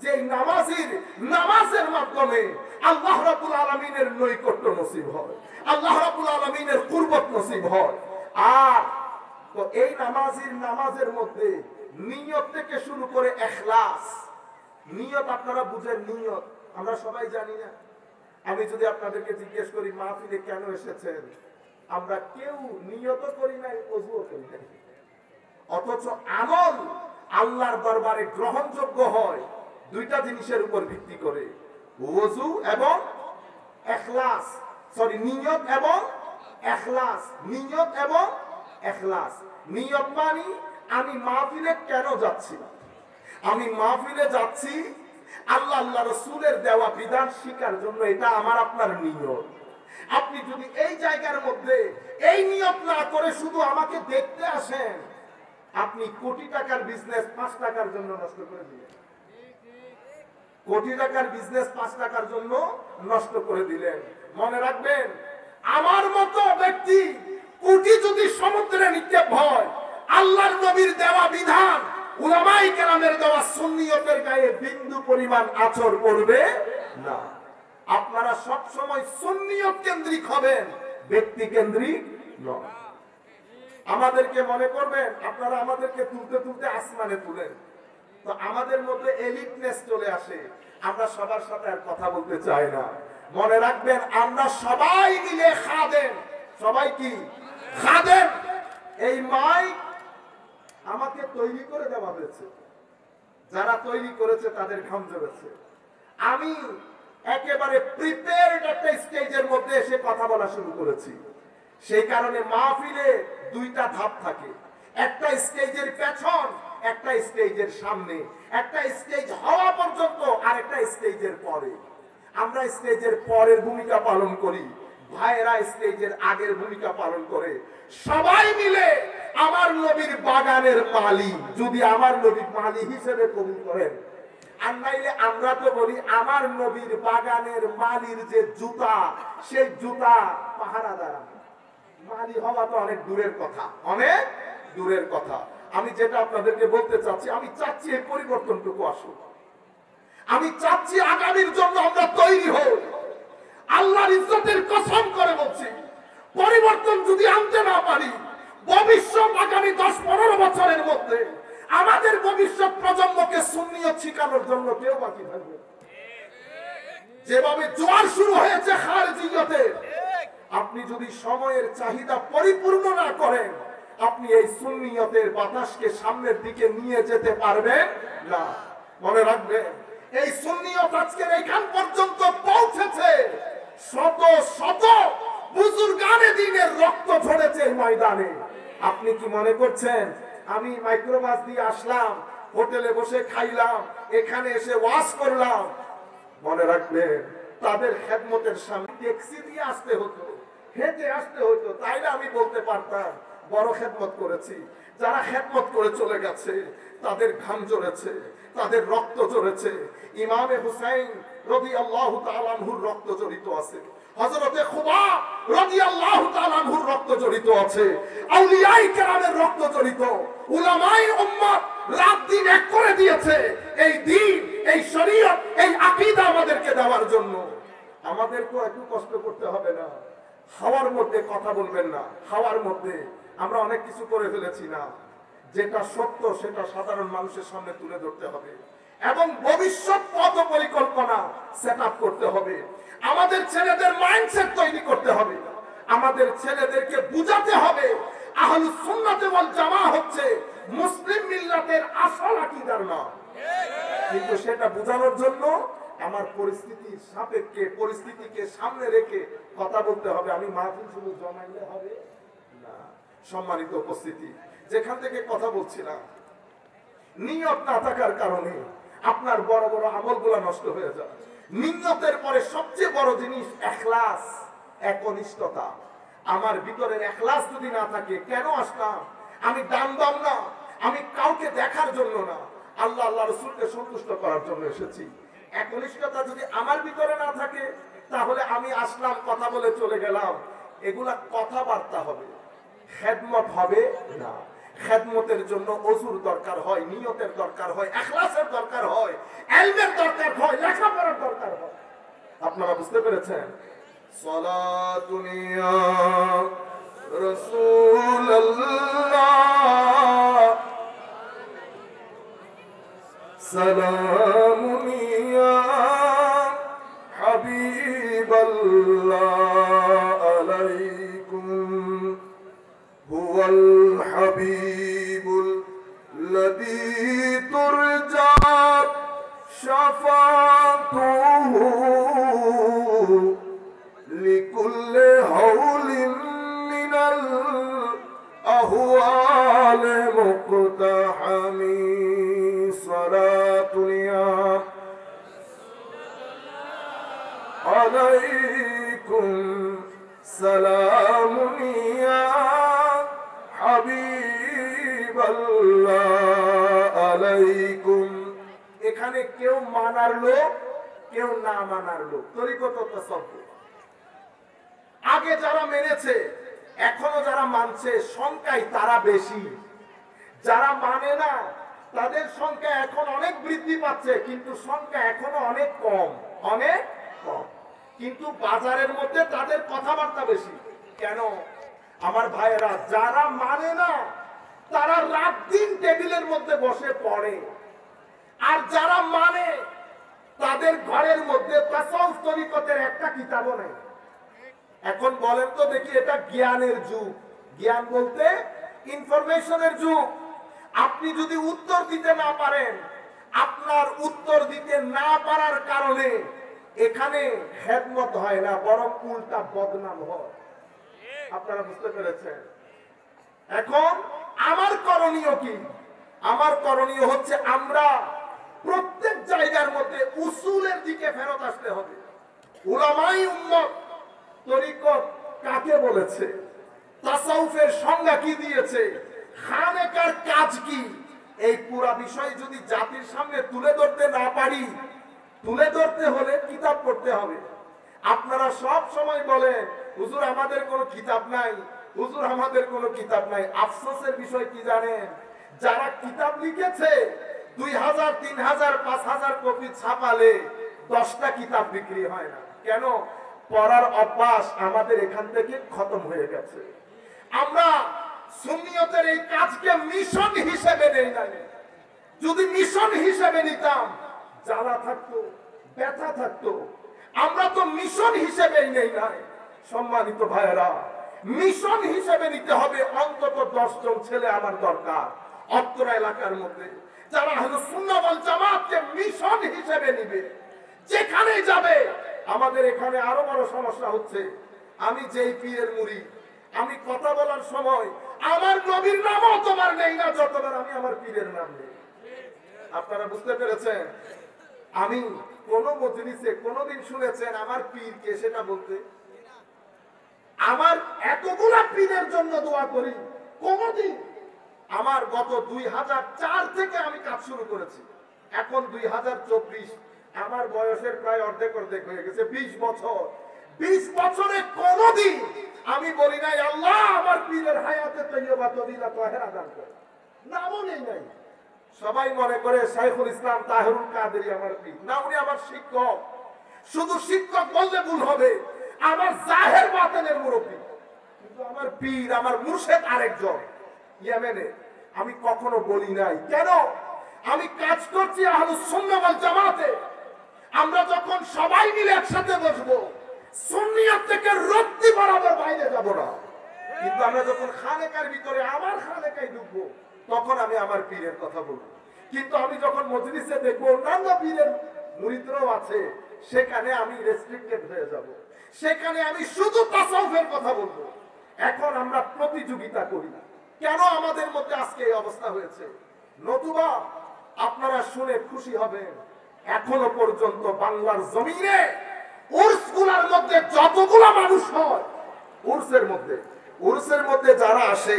যে নামাজির নামাজের মাধ্যমে আল্লাহ রাব্বুল আলামিনের নৈকট্য নসিব হয়, আল্লাহ রাব্বুল আলামিনের কুরবত নসিব হয়। আর তো এই নামাজির নামাজের মধ্যে নিয়ত থেকে শুরু করে ইখলাস, নিয়ত আপনারা বুঝেন, নিয়ত আমরা সবাই জানি না। আমি যদি আপনাদেরকে জিজ্ঞেস করি মাহফিলে কেন এসেছেন, আমরা কেউ নিয়ত করি নাই, ওযুও করি নাই। অথচ আমল আল্লাহর দরবারে গ্রহণযোগ্য হয় 2টা জিনিসের উপর ভিত্তি করে, ওযু এবং ইখলাস। নিয়ত এবং ইখলাস। নিয়ত এবং ইখলাস। নিয়ত মানে আমি মাহফিলে কেন যাচ্ছি? আমি মাহফিলে যাচ্ছি আল্লাহ আল্লাহ রাসূলের দেওয়া বিধান শিখার জন্য, এটা আমার আপনার নিয়ত। আপনি যদি এই জায়গার মধ্যে এই নিয়ত না করে শুধু আমাকে দেখতে আসেন, আপনি কোটি টাকার বিজনেস 5 টাকার জন্য নষ্ট করে দিলেন। কোটি টাকার বিজনেস 5 টাকার জন্য নষ্ট করে দিলেন। মনে রাখবেন, আমার মতো ব্যক্তি কোটি যদি সমুদ্রে নিক্ষেপ হয়, আল্লাহর নবীর দেওয়া বিধান, উলামায়ে কেরামের দেওয়া সুন্নিয়তের গায়ে বিন্দু পরিমাণ আছর পড়বে না। আপনারা সব সময় সুন্নিয়ত কেন্দ্রিক হবেন, ব্যক্তি কেন্দ্রিক নয়। আমাদেরকে মনে করবেন, আপনারা আমাদেরকে তুলতে তুলতে আসমানে তুলেন, তো আমাদের মধ্যে এলিটনেস চলে আসে, আমরা সবার সাথে আর কথা বলতে চাই না। মনে রাখবেন, আমরা সবাই মিলে খাদেম। সবাই কি খাদেম? এই মাইক আমাকে তৈরি করে দেওয়া হয়েছে, যারা তৈরি করেছে তাদের ঘাম ঝরেছে। আমি একেবারে প্রিপেয়ার্ড একটা স্টেজের মধ্যে এসে কথা বলা শুরু করেছি। সেই কারণে মাহফিলে 2টা ধাপ থাকে, একটা স্টেজের পেছন, একটা স্টেজের সামনে, একটা স্টেজ হওয়া পর্যন্ত আর একটা স্টেজের পরে। আমরা স্টেজের পরের ভূমিকা পালন করি, ভাইয়েরা স্টেজের আগের ভূমিকা পালন করে। সবাই মিলে আমার নবীর বাগানের মালি, যদি আমার নবীর মালি হিসেবে কবুল করেন। আর নাইলে আমরা তো বলি আমার নবীর বাগানের মালির যে জুতা, সেই জুতা পাহারাদার। মালি হওয়া তো অনেক দূরের কথা, অনেক দূরের কথা। আমি যেটা আপনাদেরকে বলতে চাচ্ছি, আমি চাচ্ছি এই পরিবর্তনটুকু আসুক। আমি চাচ্ছি আগামীর জন্য আমরা তৈরি হই। আল্লাহর ইজ্জতের কসম করে বলছি, পরিবর্তন যদি আনতে না পারি, ভবিষ্যৎ আগামী 10-15 বছরের মধ্যে আমাদের ভবিষ্যৎ প্রজন্মকে সুন্নিয়ত শিখানোর জন্য কেউ বাকি থাকবে। যেভাবে জোয়ার শুরু হয়েছে খারিজিয়তের, আপনি যদি সময়ের চাহিদা পরিপূর্ণ না করেন, আপনি এই সুন্নিয়তের বাতাসকে সামনের দিকে নিয়ে যেতে পারবেন না। মনে রাখবেন, এই সুন্নিয়ত আজকের এখান পর্যন্ত পৌঁছেছে, শত শত বুজুর্গানে দ্বীনের রক্ত ঝরেছে এই ময়দানে। আপনি কি মনে করছেন আমি মাইক্রোবাস দিয়ে আসলাম, হোটেলে বসে খাইলাম, এখানে এসে ওয়াজ করলাম? মনে রাখবেন, তাদের খেদমতের সামনে ট্যাক্সি দিয়ে আসতে হতো, হেঁটে আসতে হতো, তাইলে আমি বলতে পারতাম বড় খেদমত করেছি। যারা খেদমত করে চলে গেছে, তাদের ঘাম ঝরেছে, তাদের রক্ত ঝরেছে। ইমামে হুসাইন রাদিয়াল্লাহু তাআলা আনহুর রক্ত জড়িত আছে, হযরতে খুবাব রাদিয়াল্লাহু তাআলা আনহুর রক্ত জড়িত আছে, আউলিয়ায়ে কেরামের রক্ত জড়িত। উলামায়ে উম্মত রাত দিন এক করে দিয়েছে এই দ্বীন, এই শরীয়ত, এই আকীদা আমাদেরকে দেওয়ার জন্য। আমাদেরকে একটু কষ্ট করতে হবে না। হাওয়ার মধ্যে কথা বলবেন না। হাওয়ার মধ্যে আমরা অনেক কিছু করে ফেলেছি না, যেটা সত্য সেটা সাধারণ মানুষের সামনে তুলে ধরতে হবে এবং ভবিষ্যৎ পথ পরিকল্পনা সেট আপ করতে হবে। আমাদের ছেলেদের মাইন্ডসেট তৈরি করতে হবে। আমাদের ছেলেদেরকে বুঝাতে হবে আহলুস সুন্নাত ওয়াল জামাআহ হচ্ছে মুসলিম মিল্লাতের আসল আকীদার নাম। কিন্তু সেটা বোঝানোর জন্য আমার পরিস্থিতির সাপেক্ষে, পরিস্থিতিকে সামনে রেখে কথা বলতে হবে। আমি মাহফিল শুধু জমাইলে হবে না। সম্মানিত উপস্থিতি, যেখান থেকে কথা বলছিলাম, নিয়ত না থাকার কারণে আপনার বড় বড় আমলগুলো নষ্ট হয়ে যায়। নিয়তের পরে সবচেয়ে বড় জিনিস ইখলাস, একনিষ্ঠতা। আমার ভিতরের ইখলাস যদি না থাকে, কেন আসলাম? আমি দান দাম না, আমি কাউকে দেখার জন্য না, আল্লাহ আল্লাহ রাসূলকে সন্তুষ্ট করার জন্য এসেছি। একনিষ্ঠতা যদি আমার ভিতরে না থাকে, তাহলে আমি আসলাম, কথা বলে চলে গেলাম, এগুলা কথাবার্তা হবে, খেদমত হবে না। খেদমতের জন্য ওযুর দরকার হয়, নিয়তের দরকার হয়, ইখলাসের দরকার হয়, ইলমের দরকার হয়, লেখাপড়ার দরকার হয়। আপনারা বুঝতে পেরেছেন? সালাতুন ইয়া রাসূলুল্লাহ, সালামুন ইয়া হাবিবাল্লাহ আলাইকুম হুয়াল হাবিবুল লাযী তুরজা শাফাতুহু লিকুল্লি হাওলিন মিনাল আহওয়াল মুকতাহামি সালাতুন ইয়া আলাইকুম সালামুন ইয়া হাবিবাল্লাহ আলাইকুম। এখানে কেউ মানার লোক, কেউ না মানার লোক, তরিকত তাসাব্বুহ। আগে যারা মেনেছে, এখনো যারা মানছে, সংখ্যায় তারা বেশি। যারা মানে না, তাদের সংখ্যা এখন অনেক বৃদ্ধি পাচ্ছে, কিন্তু সংখ্যা এখনো অনেক কম, অনেক কম। কিন্তু বাজারের মধ্যে তাদের কথাবার্তা বেশি। কেন? আমার ভাইয়েরা, যারা মানে না তারা রাত দিন টেবিলের মধ্যে বসে পড়ে, আর যারা মানে তাদের ঘরের মধ্যে তাসাউফ তরিকতের একটা কিতাবও নেই। এখন বলেন তো দেখি, এটা জ্ঞানের যুগ। জ্ঞান বলতে ইনফরমেশনের যুগ। আপনি যদি উত্তর দিতে না পারেন, আপনার উত্তর দিতে না পারার কারণে এখানে খেদমত হয় না, বরং উল্টা বদনাম হয়। আপনারা বুঝতে পেরেছেন? এখন আমার করণীয় কি? আমার করণীয় হচ্ছে, আমরা প্রত্যেক জায়গার মধ্যে উসুলের দিকে ফেরত আসতে হবে। উলামায়ে উম্মত তরিকত কাকে বলেছে, তাসাউফের সংজ্ঞা কি দিয়েছে, খানেকার কাজ কি, এই পুরা বিষয় যদি জাতির সামনে তুলে ধরতে না পারি, তুলে ধরতে হলে কিতাব পড়তে হবে। আপনারা সব সময় বলেন, হুজুর আমাদের কোনো কিতাব নাই, হুজুর আমাদের কোনো কিতাব নাই। আফসোসের বিষয় কি জানেন? যারা কিতাব লিখেছে 2000, 3000, 5000 কপি ছাপালে 10টা কিতাব বিক্রি হয় না। কেন? পড়ার অভ্যাস আমাদের এখান থেকে খতম হয়ে গেছে। আমরা সুন্নিয়তের এই কাজকে মিশন হিসেবে নেই না। যদি মিশন হিসেবে নিতাম, জ্বালা থাকতো, ব্যথা থাকতো। আমরা তো মিশন হিসেবেই নেই নাই। সম্মানিত ভাইয়েরা, মিশন হিসেবে নিতে হবে। অন্তত 10 জন ছেলে আমার দরকার অত্র এলাকার মধ্যে, যারা আহলে সুন্নাহ ওয়াল জামাতকে মিশন হিসেবে নিবে। যেখানে যাবে, আমাদের এখানে আরো বড় সমস্যা হচ্ছে, আমি যেই পীরের মুরিদ, আমি কথা বলার সময় আমার নবীর নামও তোমার নেই না, যতবার আমি আমার পীরের নাম নেই। আপনারা বুঝতে পেরেছেন? আমি কোন মজলিসে কোনদিন শুনেছেন আমার পীরকে সেটা বলতে? আমার এতগুলা পীরের জন্য দোয়া করি, কোনদিন। আমার গত 2004 থেকে আমি কাজ শুরু করেছি, এখন 2024, আমার বয়সের প্রায় অর্ধেক হয়ে গেছে, 20 বছর। 20 বছরে কোনদিন আমি বলি নাই, আল্লাহ আমার পীরের হায়াতে তৈয়বা তদিলা তাহেরা দান করে, নামও নেই নাই। সবাই মনে করে শাইখুল ইসলাম তাহেরুল কাদেরী আমার পীর। না, উনি আমার শিক্ষক। শুধু শিক্ষক বললে ভুল হবে, আমার জাহের বাতেনের মুরব্বী। কিন্তু আমার পীর, আমার মুর্শিদ আরেকজন ইয়েমেনে। আমি কখনো বলি নাই। কেন? আমি কাজ করছি আহলুস সুন্নাহ ওয়াল জামাতে। আমরা যখন সবাই মিলে একসাথে বসবো, সুন্নিয়ত থেকে রত্তি বরাবর বাইরে যাব না। কিন্তু আমরা যখন খানেকার ভিতরে, আমার খানেকায় ঢুকবো, তখন আমি আমার পীরের কথা বলবো। কিন্তু আমি যখন মজলিসে দেখবো অন্যান্য পীরের মুরিদরাও আছে, সেখানে আমি রেস্ট্রিক্টেড হয়ে যাব, সেখানে আমি শুধু তাসাউফের কথা বলবো। এখন আমরা প্রতিযোগিতা করি, কেন আমাদের মধ্যে আজকে এই অবস্থা হয়েছে? নতুবা আপনারা শুনে খুশি হবেন, এখনো পর্যন্ত বাংলার জমিনে উর্সগুলোর মধ্যে যতগুলো মানুষ হয়, উর্সের মধ্যে যারা আসে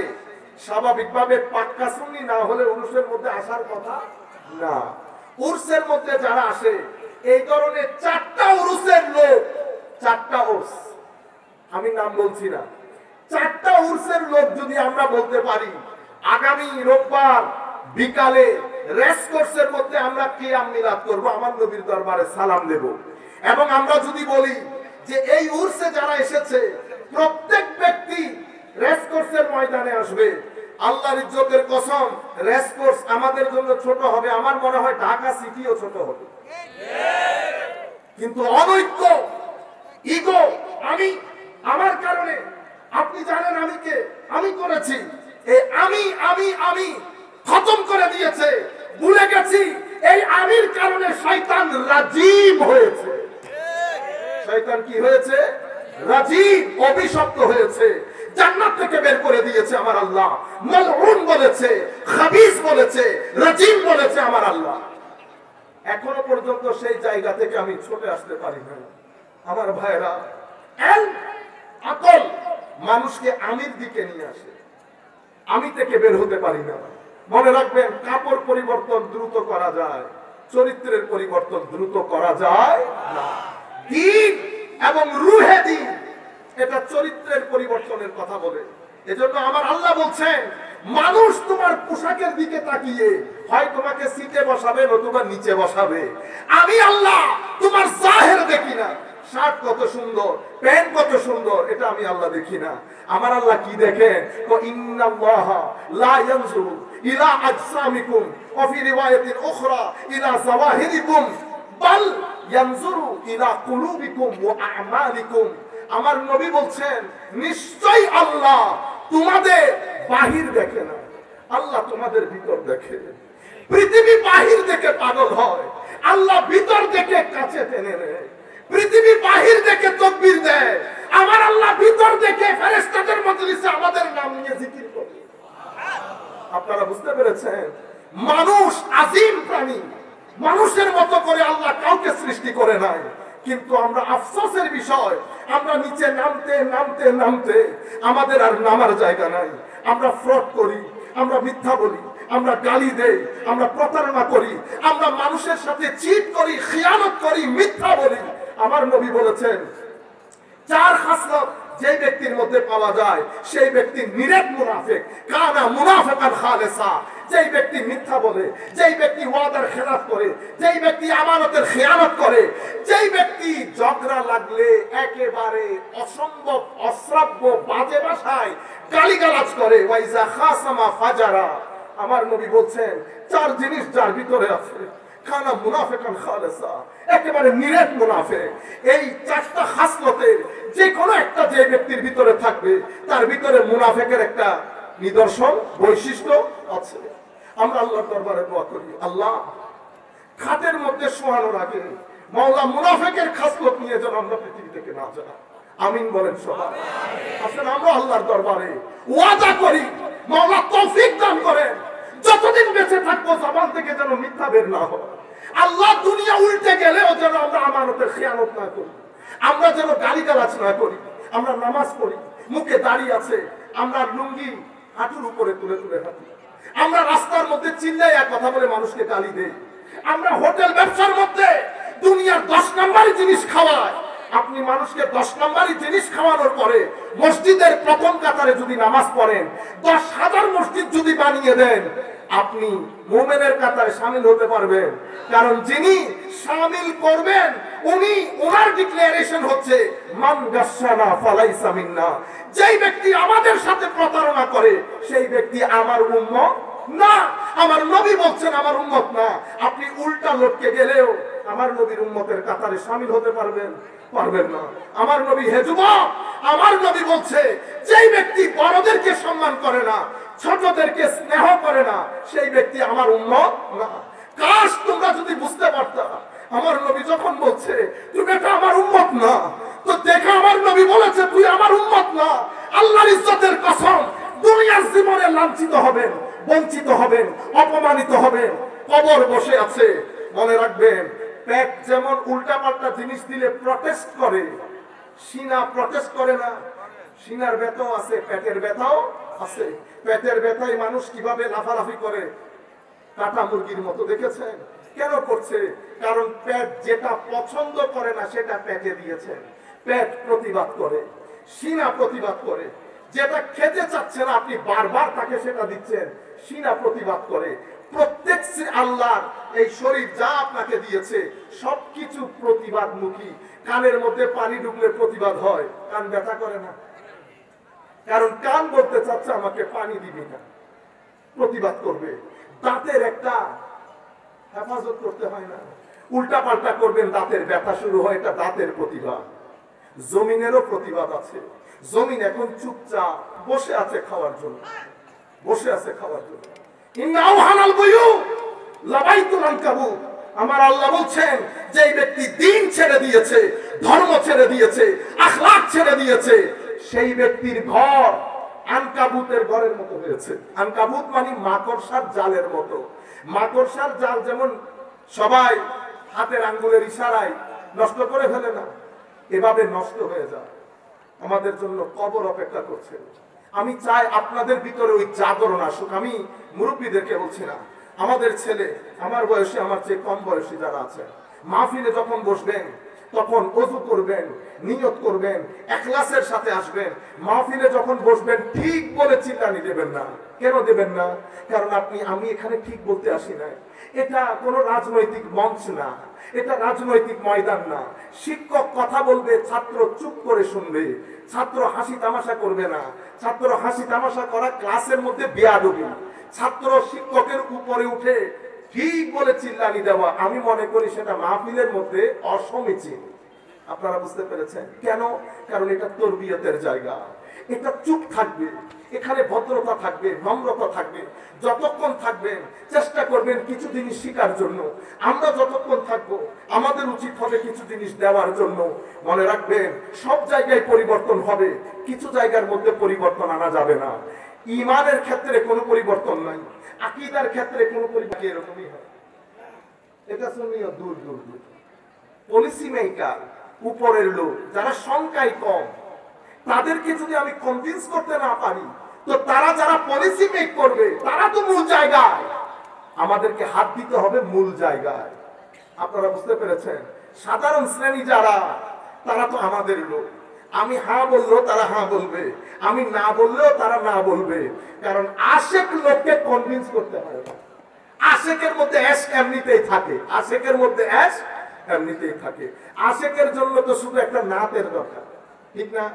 স্বাভাবিকভাবে পাক্কা সুন্নি না হলে উর্সের মধ্যে আসার কথা না। উর্সের মধ্যে যারা আসে এই ধরনের 4টা উরুসের লোক, 4টা উর্স, আমি নাম বলছি না, 4টা উর্সের লোক যদি আমরা বলতে পারি আগামী রোববার বিকালে রেস কোর্সের মধ্যে আমরা কিয়াম মিলাদ করব, আমার নবীর দরবারে সালাম দেব, এবং আমরা যদি বলি যে এই উর্সে যারা এসেছে প্রত্যেক ব্যক্তি রেস কোর্সের ময়দানে আসবে, আল্লাহর ইজ্জতের কসম রেস কোর্স আমাদের জন্য ছোট হবে, আমার মনে হয় ঢাকা সিটিও ছোট হবে। কিন্তু অনৈক্য, ইগো, আমি আমার কারণে, আপনি জানেন আমি কে, আমি করেছি, এই আমি খতম করে দিয়েছে, ভুলে গেছি এই আমির কারণে শয়তান রাজিম হয়েছে। শয়তান কি হয়েছে? রাজিম, অভিশপ্ত হয়েছে, জান্নাত থেকে বের করে দিয়েছে আমার আল্লাহ, মালউন বলেছে, খাবিস বলেছে, রাজিম বলেছে আমার আল্লাহ। এখনো পর্যন্ত সেই জায়গা থেকে আমি ছুটে আসতে পারি না। আমার ভাইরা, আকল মানুষকে আমির দিকে নিয়ে আসে, আমি থেকে বের হতে পারি না। মনে রাখবেন, কাপড় পরিবর্তন দ্রুত করা যায়, চরিত্রের পরিবর্তন দ্রুত করা যায় না। দিন এবং রুহে দিন, এটা চরিত্রের পরিবর্তনের কথা বলে। এজন্য আমার আল্লাহ বলছেন, মানুষ তোমার পোশাকের দিকে তাকিয়ে হয় তোমাকে সিটে বসাবে নতুবা নিচে বসাবে, আমি আল্লাহ তোমার জাহের দেখি না, শার্ট কত সুন্দর, প্যান্ট কত সুন্দর, এটা আমি আল্লাহ দেখি না। আমার আল্লাহ কি দেখেন? ইন্নাল্লাহা লা ইয়ানজুরু ইলা আজসামিকুম ওয়া ফি রিওয়ায়াতিন উখরা ইলা যাওয়াহিরিকুম বাল ইয়ানজুরু ইলা কুলুবিকুম ওয়া আমালিকুম। আমার নবী বলছেন, নিশ্চয়ই আল্লাহ তোমাদের বাহির দেখে না, আল্লাহ তোমাদের ভিতর দেখে। পৃথিবী বাহির দেখে পাগল হয়, আল্লাহ ভিতর দেখে কাছে টেনে নেয়। পৃথিবী বাহির দেখে তাকবীর দেয়, আমার আল্লাহ ভিতর দেখে ফেরেশতাদের মজলিসে আমাদের নাম নিয়ে জিকির করে। আপনারা বুঝতে পেরেছেন? মানুষ আজিম প্রাণী, মানুষের মতো করে আল্লাহ কাউকে সৃষ্টি করে নাই। কিন্তু আমরা আফসোসের বিষয়, আমরা নিচে নামতে নামতে নামতে আমাদের আর নামার জায়গা নাই। আমরা ফ্রড করি, আমরা মিথ্যা বলি, আমরা গালি দেই, আমরা প্রতারণা করি, আমরা মানুষের সাথে চিট করি, খিয়ানত করি, মিথ্যা বলি। আমার নবী বলেছেন, 4 খাসলত যে ব্যক্তির মধ্যে পাওয়া যায় সেই ব্যক্তি নিরেট মুনাফিক, কানা মুনাফিকান খালিসা। যেই ব্যক্তি মিথ্যা বলে, যেই ব্যক্তি ওয়াদার খেলাফ করে, যেই ব্যক্তি আমানতের খেয়ানত করে, যেই ব্যক্তি ঝগড়া লাগলে একেবারে অসম্ভব অশ্রাব্য বাজে ভাষায় গালিগালাজ করে, ওয়াইজা খাসামা ফাজারা। আমার নবী বলছেন, 4 জিনিস যার ভিতরে আছে, কানা মুনাফিকান খালিসা, একেবারে নিরেট মুনাফিক। এই 4টা খাসলতের যে কোনো একটা যে ব্যক্তির ভিতরে থাকবে, তার ভিতরে মুনাফিকের একটা নিদর্শন, বৈশিষ্ট্য আছে। আমরা আল্লাহর দরবারে দোয়া করি, আল্লাহ খাটের মধ্যে শোয়ানোর আগে মাওলা মুনাফিকের খাসলত নিয়ে যেন আমরা পৃথিবী থেকে না যাই। আমিন বলেন সবাই। আসলে আমরা আল্লাহর দরবারে ওয়াদা করি, মাওলা তৌফিক দান করেন, যতদিন বেঁচে থাকবো জবান থেকে যেন মিথ্যা বের না হয়। আল্লাহ দুনিয়া উল্টে গেলেও যেন আমরা আমানতের খেয়ানত না করি, আমরা যেন গালিগালাজ না করি। আমরা নামাজ পড়ি, মুখে দাড়ি আছে, আমরা লুঙ্গি হাঁটুর উপরে তুলে তুলে হাঁটি, আমরা রাস্তার মধ্যে চিল্লাইয়া কথা বলে মানুষকে গালি দেই, আমরা হোটেল ব্যবসার মধ্যে দুনিয়ার 10 নম্বরই জিনিস খাওয়াই। আপনি মানুষকে 10 নম্বরই জিনিস খাওয়ানোর পরে মসজিদের প্রথম কাতারে যদি নামাজ পড়েন, 10,000 মসজিদ যদি বানিয়ে দেন, আপনি মুমিনের কাতারে শামিল হতে পারবেন। কারণ যিনি শামিল করবেন উনি, ওনার ডিক্লারেশন হচ্ছে মান গাশশানা ফালাইসা মিন্না। যেই ব্যক্তি আমাদের সাথে প্রতারণা করে সেই ব্যক্তি আমার উম্মত না। আমার নবী বলছেন আমার উম্মত না। আপনি উল্টা লটকে গেলেও আমার নবীর উম্মতের কাতারে শামিল হতে পারবেন না। আমার নবী, হে যুবক, আমার নবী বলছে, যেই ব্যক্তি বড়দেরকে সম্মান করে না, ছোটদেরকে স্নেহ করে না, সেই ব্যক্তি আমার উম্মত না। কাশ তোমরা যদি বুঝতে পারতা, আমার নবী যখন বলছে তুমি এটা আমার উম্মত না, তো দেখে আমার নবী বলেছে তুই আমার উম্মত না, আল্লাহর ইজ্জতের কসম দুনিয়ার জীবনে লাঞ্ছিত হবেন, বঞ্চিত হবেন, অপমানিত হবেন। কবর বসে আছে। মনে রাখবেন, পেট যেমন উল্টাপাল্টা জিনিস দিলে প্রটেস্ট করে, সিনা প্রটেস্ট করে না। সিনার ব্যথাও আছে, পেটের ব্যথাও আছে। পেটের ব্যথায় মানুষ কিভাবে লাফালাফি করে, কাটা মুরগির মতো, দেখেছেন? কেন করছে? কারণ পেট যেটা পছন্দ করে না সেটা পেটে দিয়েছেন। পেট প্রতিবাদ করে, সিনা প্রতিবাদ করে। যেটা খেতে চাচ্ছে না আপনি বারবার তাকে সেটা দিচ্ছেন, সিনা প্রতিবাদ করে। প্রত্যেক আল্লাহর এই শরীর যা আপনাকে দিয়েছে সবকিছু প্রতিবাদমুখী। কানের মধ্যে পানি ঢুকলে প্রতিবাদ হয়, কান ব্যথা করে না, কারণ কান বলতে চাচ্ছে আমাকে পানি দিবি না, প্রতিবাদ করবে। দাঁতের একটা হেফাজত করতে হয় না, উল্টা পাল্টা করবেন দাঁতের ব্যথা শুরু হয়, এটা দাঁতের প্রতিবাদ। জমিনেরও প্রতিবাদ আছে। জমিন এখন চুপচাপ বসে আছে খাওয়ার জন্য, বসে আছে খাওয়ার জন্য। আমার আল্লাহ বলছেন যে ব্যক্তি দিন ছেড়ে দিয়েছে, ধর্ম ছেড়ে দিয়েছে, আখলাক ছেড়ে দিয়েছে, সেই ব্যক্তির ঘর আনকাবুতের ঘরের মতো হয়েছে। আনকাবুত মানে মাকড়সার জালের মতো। মাকড়সার জাল যেমন সবাই হাতের আঙ্গুলের ইশারায় নষ্ট করে ফেলে না, এভাবে নষ্ট হয়ে যায়। আমাদের জন্য কবর অপেক্ষা করছে। আমি চাই আপনাদের ভিতরে ওই জাগরণ আসুক। আমি মুরব্বীদেরকে বলছি না, আমাদের ছেলে, আমার বয়সী, আমার চেয়ে কম বয়সী যারা আছে, মাহফিলে যখন বসবেন তখন ওযু করবেন, নিয়ত করবেন, ইখলাসের সাথে আসবেন। মাহফিলে যখন বসবেন ঠিক বলে চিল্লানি দেবেন না। কেন দেবেন না? কারণ আমি এখানে ঠিক বলতে আসি না। এটা কোনো রাজনৈতিক মঞ্চ না, এটা রাজনৈতিক ময়দান না। শিক্ষক কথা বলবে, ছাত্র চুপ করে শুনবে। ছাত্র হাসি তামাশা করবে না। ছাত্র হাসি তামাশা করা ক্লাসের মধ্যে বেয়াদবি। ছাত্র শিক্ষকের উপরে উঠে ঠিক বলে চিল্লানি দেওয়া, আমি মনে করি সেটা মাহফিলের মধ্যে অসমীচীন। আপনারা বুঝতে পেরেছেন কেন? কারণ এটা তরবিয়তের জায়গা। এটা চুপ থাকবে, এখানে ভদ্রতা থাকবে, নম্রতা থাকবে। যতক্ষণ থাকবেন চেষ্টা করবেন কিছু জিনিস শেখার জন্য। আমরা যতক্ষণ থাকবো আমাদের উচিত হবে কিছু জিনিস দেওয়ার জন্য। মনে রাখবেন, সব জায়গায় পরিবর্তন হবে, কিছু জায়গার মধ্যে পরিবর্তন আনা যাবে না। ঈমানের ক্ষেত্রে কোনো পরিবর্তন নাই, আকীদার ক্ষেত্রে কোনো পরিবর্তন এরকমই হয়। এটা শুনিও দূর দূর দূর পলিসি মেকার, উপরের লোক যারা সংখ্যায় কম, তাদেরকে যদি আমি কনভিন্স করতে না পারি, তো তারা যারা পলিসি মেক করবে তারা তো মূল জায়গায়, আমাদেরকে হাত দিতে হবে মূল জায়গায়। আপনারা বুঝতে পেরেছেন? সাধারণ শ্রেণী যারা, তারা তো আমাদের লোক। আমি হ্যাঁ বললেও তারা হ্যাঁ বলবে, আমি না বললেও তারা না বলবে। কারণ আশেক লোককে কনভিন্স করতে হয় না। আশেকের মধ্যে অ্যাশ এমনিতেই থাকে, আশেকের মধ্যে অ্যাশ এমনিতেই থাকে। আশেকের জন্য তো শুধু একটা নাতের দরকার, ঠিক না?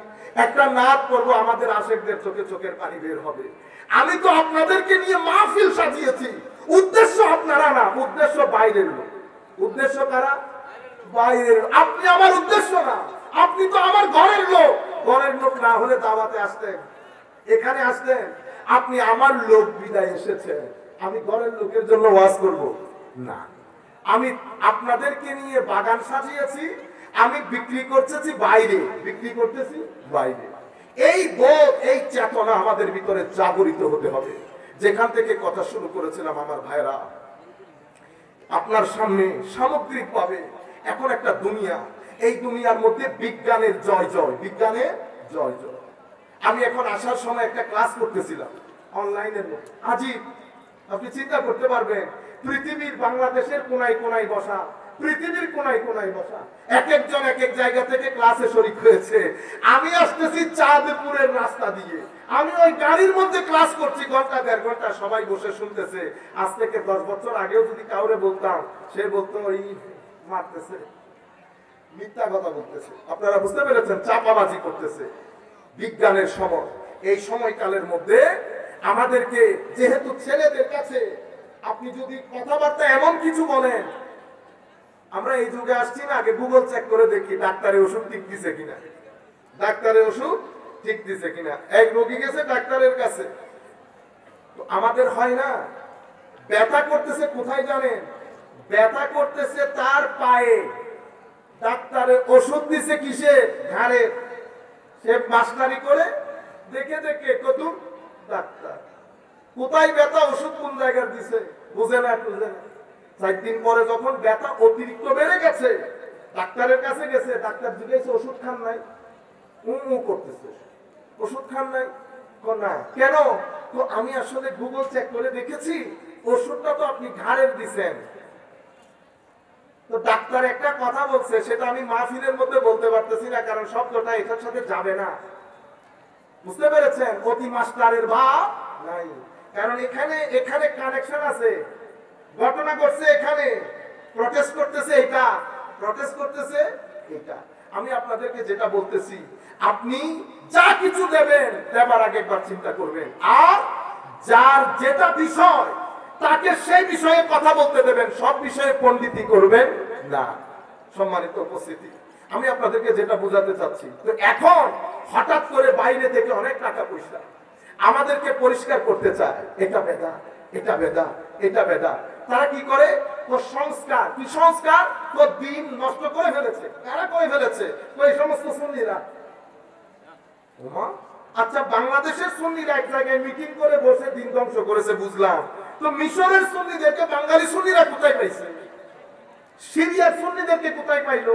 একটা নাত করবো, আমাদের আশেকদের চোখে চোখের পানি বের হবে। আমি তো আপনাদেরকে নিয়ে মাহফিল সাজিয়েছি, উদ্দেশ্য আপনারা না, উদ্দেশ্য বাইরের লোক। উদ্দেশ্য কারা? বাইরের। আপনি আমার উদ্দেশ্য না, আপনি তো আমার ঘরের লোক। ঘরের লোক না হলে দাওয়াতে আসতেন, এখানে আসতেন। আপনি আমার লোক বিদায় এসেছেন, আমি ঘরের লোকের জন্য ওয়াজ করব না। আমি আপনাদেরকে নিয়ে বাগান সাজিয়েছি, আমি বিক্রি করতেছি বাইরে, বিক্রি করতেছি বাইরে। এই বোধ, এই চেতনা আমাদের ভিতরে জাগরিত হতে হবে। যেখান থেকে কথা শুরু করেছিলাম আমার ভাইরা, আপনার সামনে সামগ্রিক ভাবে এখন একটা দুনিয়া, এই দুনিয়ার মধ্যে বিজ্ঞানের জয় জয়, বিজ্ঞানের জয় জয়। আমি এখন আসার সময় একটা ক্লাস করতেছিলাম অনলাইনের মধ্যে। আজীব, আপনি চিন্তা করতে পারবেন, পৃথিবীর বাংলাদেশের কোনায় কোনায় বসা, পৃথিবীর কোনায় কোনায় বসা, এক একজন এক এক জায়গা থেকে ক্লাসে শরীক হয়েছে। আমি আসতেছি চাঁদপুরের রাস্তা দিয়ে, আমি ওই গাড়ির মধ্যে ক্লাস করছি, ঘন্টা দেড় ঘন্টা সবাই বসে শুনতেছে। আজ থেকে 10 বছর আগেও যদি কাউরে বলতাম, সে বলতো ওই মারতেছে, মিথ্যা কথা বলতেছে। আপনারা বুঝতে পেরেছেন? চাপাবাজি করতেছে। বিজ্ঞানের সময়, এই সময়কালের মধ্যে আমাদেরকে, যেহেতু ছেলেদের কাছে আপনি যদি কথাবার্তা এমন কিছু বলেন, আমরা এই যুগে আসছি না, আগে গুগল চেক করে দেখি ডাক্তারের ওষুধ ঠিক দিছে কিনা, ডাক্তারের ওষুধ ঠিক দিছে কিনা। এক রোগী গেছে ডাক্তারের কাছে, তো আমাদের হয় না, ব্যথা করতেছে কোথায় জানেন? ব্যথা করতেছে তার পায়ে, ডাক্তারে ওষুধ দিছে কিসে, ঘাড়ে। সে মাস্টারি করে দেখে দেখে কদুর ডাক্তার কোথায় ব্যথা, ওষুধ কোন জায়গায় দিছে বুঝে না। 4 দিন পরে যখন ব্যথা অতিরিক্ত বেড়ে গেছে, ডাক্তারের কাছে গেছে। ডাক্তার জিজ্ঞেস ওষুধ খান নাই, করতেছে ওষুধ খান নাই না কেন? তো আমি আসলে গুগল চেক করে দেখেছি ওষুধটা তো আপনি ঘাড়ের দিছেন। তো ডাক্তার একটা কথা বলছে, সেটা আমি মাহফিলের মধ্যে বলতে পারতেছি না, কারণ শব্দটা এটার সাথে যাবে না। বুঝতে পেরেছেন? অতি মাস্টারের ভাব নাই, কারণ এখানে এখানে কানেকশন আছে। ঘটনা ঘটছে এখানে, প্রটেস্ট করতেছে এটা, প্রটেস্ট করতেছে এটা। আমি আপনাদেরকে যেটা বলতেছি, আপনি যা কিছু দেবেন দেবার আগে একবার চিন্তা করবেন, আর যার যেটা বিষয় তাকে সেই বিষয়ে কথা বলতে দেবেন, সব বিষয়ে পণ্ডিতি করবেন না। সম্মানিত উপস্থিতি, আমি আপনাদেরকে যেটা বোঝাতে চাচ্ছি, তো এখন হঠাৎ করে বাইরে থেকে অনেক টাকা পয়সা আমাদেরকে পরিষ্কার করতে চায়, এটা বেদা, এটা বেদা, এটা বেদা। তারা কি করে? তো সংস্কার, কি সংস্কার? তো দিন নষ্ট করে ফেলেছে। কারা করে ফেলেছে? তো এই সমস্ত সুন্নিরা। আচ্ছা, বাংলাদেশের সুন্নিরা এক জায়গায় মিটিং করে বসে দিন ধ্বংস করেছে বুঝলাম, তো মিশরের সুন্নিদেরকে বাঙালি সুন্নিরা কোথায় পাইছে? সিরিয়ার সুন্নিদেরকে কোথায় পাইলো?